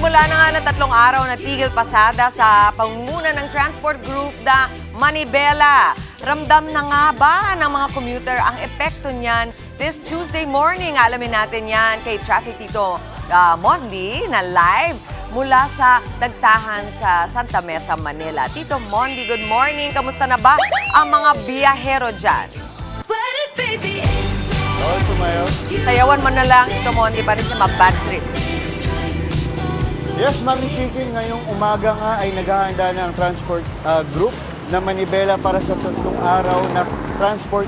Nagsimula na nga na 3 araw na tigil pasada sa pangunguna ng transport group na Manibela. Ramdam na nga ba ng mga commuter ang epekto niyan this Tuesday morning? Alamin natin yan kay Traffic Tito Mondi na live mula sa Dagtahan sa Santa Mesa, Manila. Tito Mondi, good morning. Kamusta na ba ang mga biyahero dyan? Sayawan mo na lang, Tito Mondi, para sa mga bad trip. Yes, Mami Chicken, ngayong umaga nga ay naghahanda na ang transport group na Manibela para sa 3 araw na transport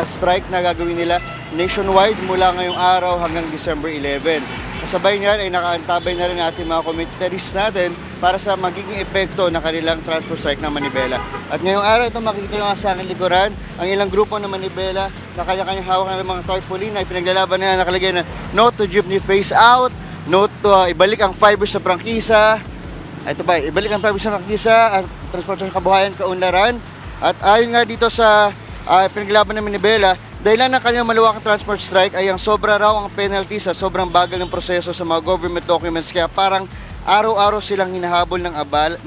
strike na gagawin nila nationwide mula ngayong araw hanggang December 11. Kasabay niyan ay nakaantabay na rin ating mga committees natin para sa magiging epekto ng kanilang transport strike na Manibela. At ngayong araw ito makikita nyo nga sa aking likuran, ang ilang grupo ng Manibela na kanya-kanyang hawak ng mga tarpaulin ay pinaglalaban na nakalagay na no to jeepney phase out, no to ibalik ang fibers sa prangkisa. Ito ba, ibalik ang fibers sa prangkisa at transportasyon kabuhayan kaunlaran. At ayon nga dito sa pinaglaban ng Manibela, dahilan ng kanyang maluwakang transport strike ay ang sobra raw ang penalty sa sobrang bagal ng proseso sa mga government documents, kaya parang araw-araw silang hinahabol ng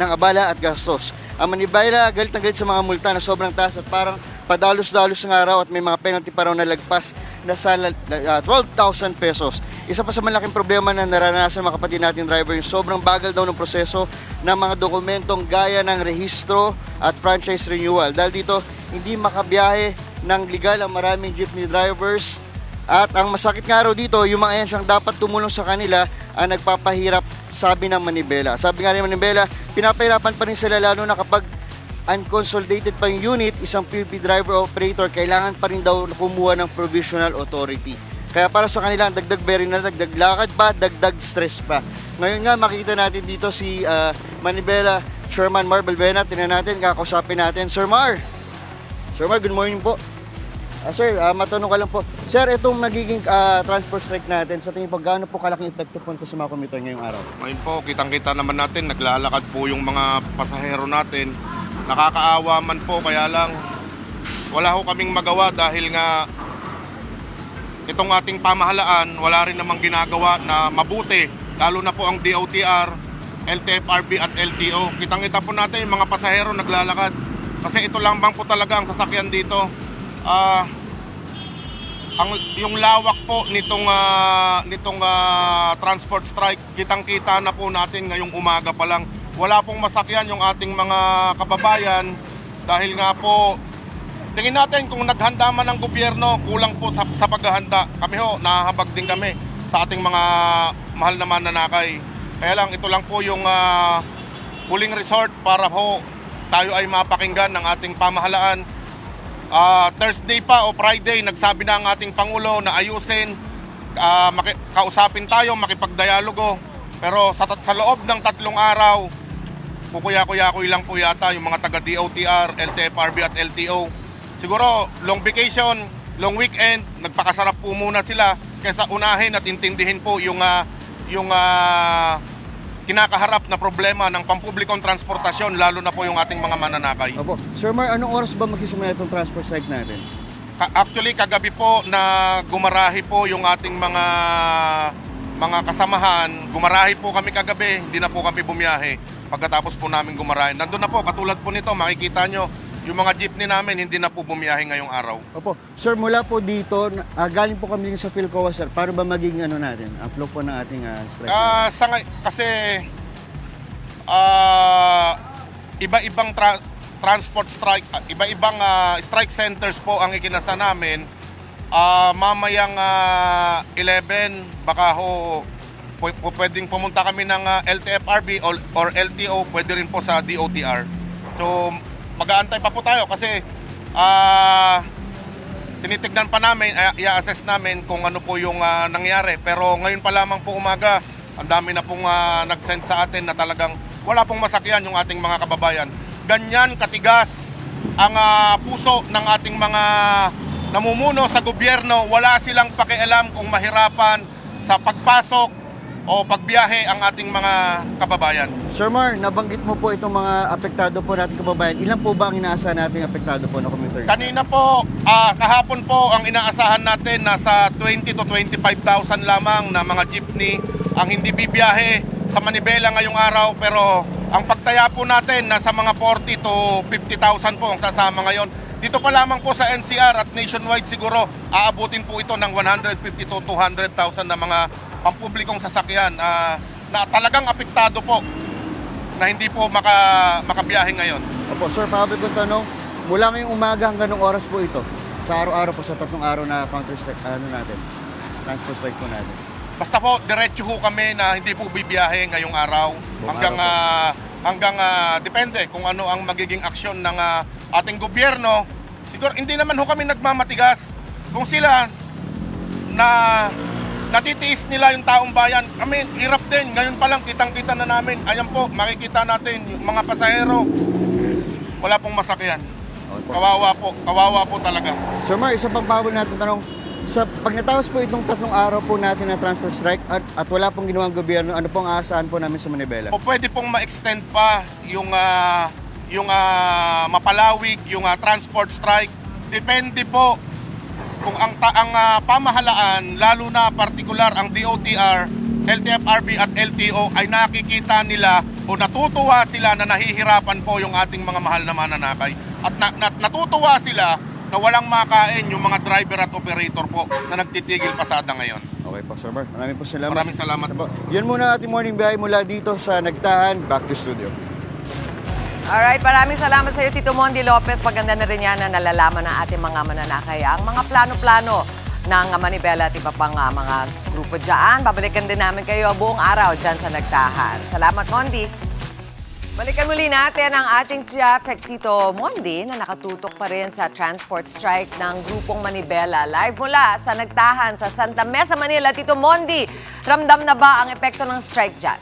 abala at gastos. Ang Manibela galit na galit sa mga multa na sobrang taas at parang padalos-dalos ng araw at may mga penalty pa raw na lagpas na sa 12,000 pesos. Isa pa sa malaking problema na naranasan mga kapatid natin driver, yung sobrang bagal daw ng proseso ng mga dokumentong gaya ng rehistro at franchise renewal. Dahil dito, hindi makabiyahe ng legal ang maraming jeepney drivers. At ang masakit nga raw dito, yung mga ayansyang dapat tumulong sa kanila ang nagpapahirap, sabi ng Manibela. Sabi nga rin Manibela, pinapahirapan pa rin sila lalo na kapag unconsolidated pa yung unit, isang PUP driver operator, kailangan pa rin daw kumuha ng provisional authority. Kaya para sa kanila, dagdag berry na dagdag lakad pa, dagdag stress pa. Ngayon nga, makikita natin dito si Manibela Chairman Mar Balbena. Tingnan natin, kakausapin natin. Sir Mar, good morning po. Sir, matanong ka lang po. Sir, itong nagiging transport strike natin, sa tingin po, gaano po kalaking epekto po ito sa mga commuter ngayong araw? Ngayon po, kitang-kita naman natin, naglalakad po yung mga pasahero natin. Nakakaawa man po, kaya lang wala ho kaming magawa dahil nga itong ating pamahalaan, wala rin namang ginagawa na mabuti. Lalo na po ang DOTR, LTFRB at LTO. Kitang-kita po natin yung mga pasahero naglalakad. Kasi ito lang bang po talaga ang sasakyan dito. Yung lawak po nitong transport strike, kitang-kita na po natin ngayong umaga pa lang. Wala pong masakyan yung ating mga kababayan dahil nga po tingin natin kung naghanda man ng gobyerno, kulang po sa paghahanda. Kami ho, nahahabag din kami sa ating mga mahal na mananakay. Kaya lang, ito lang po yung huling resort para ho tayo ay mapakinggan ng ating pamahalaan. Thursday pa o Friday, nagsabi na ang ating Pangulo na ayusin, kausapin tayo, makipagdialogo. Pero sa loob ng 3 araw, kukuya-kuya-kuy lang po yata yung mga taga-DOTR, LTFRB at LTO. Siguro, long vacation, long weekend, nagpakasarap po muna sila kaysa unahin at intindihin po yung kinakaharap na problema ng pampublikong transportasyon, lalo na po yung ating mga mananakay. Opo. Sir Mar, anong oras ba magsisimula itong transport strike natin? Actually, kagabi po na gumarahi po yung ating mga kasamahan. Gumarahi po kami kagabi, hindi na po kami bumiyahe. Pagkatapos po namin gumarahi, nandun na po, katulad po nito, makikita nyo, yung mga jeepney namin hindi na po bumiyahe ngayong araw. Opo. Sir, mula po dito, galing po kami sa Philcoa, sir. Paano ba maging natin, ang flow po ng ating strike? Kasi iba-ibang transport strike, iba-ibang strike centers po ang ikinasa namin. Mamayang 11, baka ho pwedeng pumunta kami ng LTFRB or LTO, pwede rin po sa DOTR. So, mag-aantay pa po tayo kasi tinitignan pa namin, i-assess namin kung ano po yung nangyari. Pero ngayon pa lamang po umaga, ang dami na pong nag-send sa atin na talagang wala pong masakyan yung ating mga kababayan. Ganyan katigas ang puso ng ating mga namumuno sa gobyerno. Wala silang pakialam kung mahirapan sa pagpasok o pagbiyahe ang ating mga kababayan. Sir Mar, nabanggit mo po itong mga apektado po nating kababayan. Ilan po ba ang inaasahan nating apektado po na commuter? Kanina po, kahapon po ang inaasahan natin nasa 20 to 25,000 lamang na mga jeepney ang hindi bibiyahe sa Manibela ngayong araw, pero ang pagtaya po natin nasa mga 40 to 50,000 po ang sasama ngayon. Dito pa lamang po sa NCR at nationwide siguro aabutin po ito ng 150 to 200,000 na mga pampublikong sasakyan na talagang apektado po na hindi po makabiyahe ngayon. Opo, sir, pahabol kong tanong, mula ngayong umaga hanggang anong oras po ito? Sa araw-araw po, sa 3 araw na transport strike po natin. Basta po, diretso ho kami na hindi po bibiyahe ngayong araw hanggang depende kung ano ang magiging aksyon ng ating gobyerno. Siguro hindi naman ho kami nagmamatigas. Kung sila na natitiis nila yung taong bayan, kami hirap din. Ngayon pa lang kitang-kita na namin. Ayan po, makikita natin yung mga pasahero. Wala pong masakyan. Kawawa po talaga. Sir Mar, isa pang pahabol natin tanong, pag natapos po itong 3 araw po natin na transport strike at wala pong ginawang gobyerno, ano pong aasahan po namin sa Manibela? O pwede pong ma-extend pa yung mapalawig, yung transport strike. Depende po kung ang pamahalaan, lalo na partikular ang DOTR, LTFRB at LTO ay nakikita nila o natutuwa sila na nahihirapan po yung ating mga mahal na mananakay. At natutuwa sila na walang makain yung mga driver at operator po na nagtitigil pasada ngayon. Okay po, Sir Mar. Maraming po salamat. Maraming salamat po. Yan muna ating morning biyahe mula dito sa Nagtahan, back to studio. Alright, maraming salamat sa iyo, Tito Mondi Lopez. Maganda na rin yan na nalalaman ng ating mga mananakay ang mga plano-plano ng Manibela at iba pang mga grupo dyan. Babalikan din namin kayo buong araw dyan sa Nagtahan. Salamat, Mondi. Balikan muli natin ang ating traffic, Tito Mondi, na nakatutok pa rin sa transport strike ng grupong Manibela. Live mula sa Nagtahan sa Santa Mesa, Manila. Tito Mondi, ramdam na ba ang epekto ng strike dyan?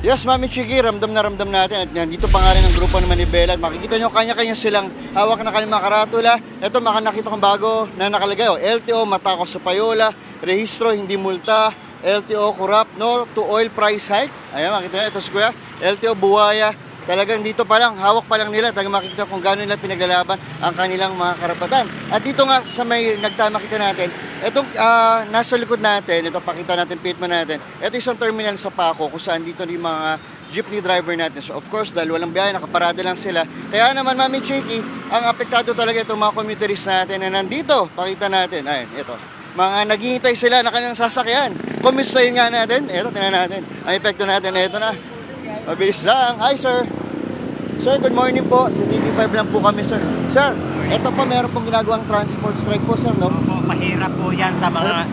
Yes, Mami Chiki, ramdam na ramdam natin at dito pa nga rin ang grupo ng Manibela. Makikita nyo kanya-kanya silang hawak na kanilang mga karatula. Ito, nakita kong bago na nakalagay. LTO, matakos sa payola, rehistro, hindi multa, LTO, corrupt, no to oil price hike. Ayan, makikita nyo, ito si Kuya, LTO, buwaya. Talagang dito pa lang, hawak pa lang nila, talagang makikita kung gano'n nila pinaglalaban ang kanilang mga karapatan. At dito nga sa may Nagtahan, makita natin, itong nasa likod natin, ito pakita natin, pitman natin, ito isang terminal sa Paco kung saan dito yung mga jeepney driver natin. So of course, dahil walang biyahe, nakaparada lang sila. Kaya naman, Mami Chiki, ang apektado talaga itong mga commuteries natin na nandito. Pakita natin, ayun, ito. Mga naghihintay sila na kanilang sasakyan. Kumustahin nga natin, ito, tingnan natin. Ang epekto natin, ito na. Mabilis lang. Hi, sir. Sir, good morning po. Sa TV5 lang po kami, sir. Sir, ito po, meron pong ginagawang transport strike po, sir, no? Opo, mahirap po yan sa mga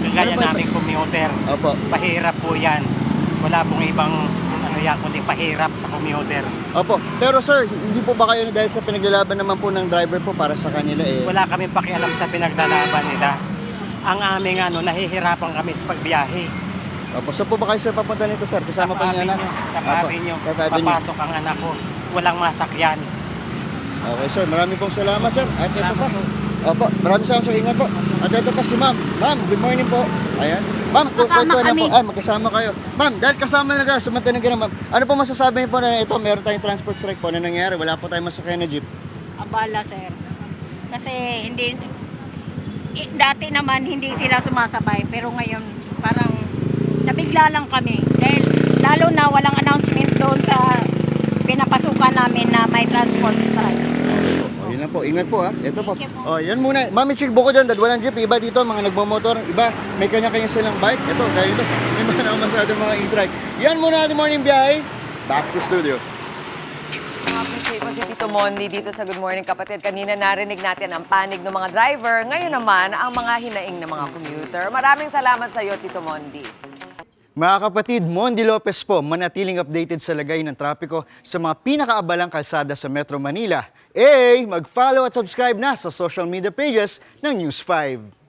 kagaya naming commuter. Opo. Mahirap po yan. Wala pong ibang kundi pahirap sa commuter. Opo. Pero sir, hindi po ba kayo dahil sa pinaglalaban naman po ng driver po para sa kanila eh? Wala kaming pakialam sa pinaglalaban nila. Ang aming nahihirapan kami sa pagbiyahe. Opo. Saan po ba kayo, sir, papunta nito, sir? Kasama pa niya anak? Tapabi nyo. Papasok ang anak ko. Walang masakyan. Okay, sir. Maraming pong salamat, sir. At ito pa. Opo. Maraming salamat, sir. Ingat po. At ito pa si ma'am. Ma'am, good morning po. Ayan. Ma'am, Kasama kami. Ay, magkasama kayo. Ma'am, dahil kasama na kayo, sumantayan na ma'am. Ano po masasabi niyo po na ito, meron tayong transport strike po na nangyari? Wala po tayong masakyan na jeep. Abala, sir. Kasi dati naman hindi sila sumasabay, pero ngayon parang nabigla lang kami. Dahil lalo na walang announcement doon sa pinapasukan namin na may transport strike. Yun lang po, ingat po ha. Ito po. Thank you po. Oh, yan muna. Mami Chick, bukod doon, dahil walang jeep, iba dito, mga nagmamotor, iba, may kanya-kanya silang bike. Ito, dahil ito, may mga naman masyadong mga e-trike. Yan muna ating morning biyahe. Back to studio. Appreciate mo si Tito Mondi dito sa Good Morning Kapatid. Kanina narinig natin ang panig ng mga driver. Ngayon naman, ang mga hinaing ng mga commuter. Maraming salamat sa iyo, Tito Mondi. Mga kapatid, Mondi Lopez po, manatiling updated sa lagay ng trapiko sa mga pinakaabalang kalsada sa Metro Manila. Mag-follow at subscribe na sa social media pages ng News 5.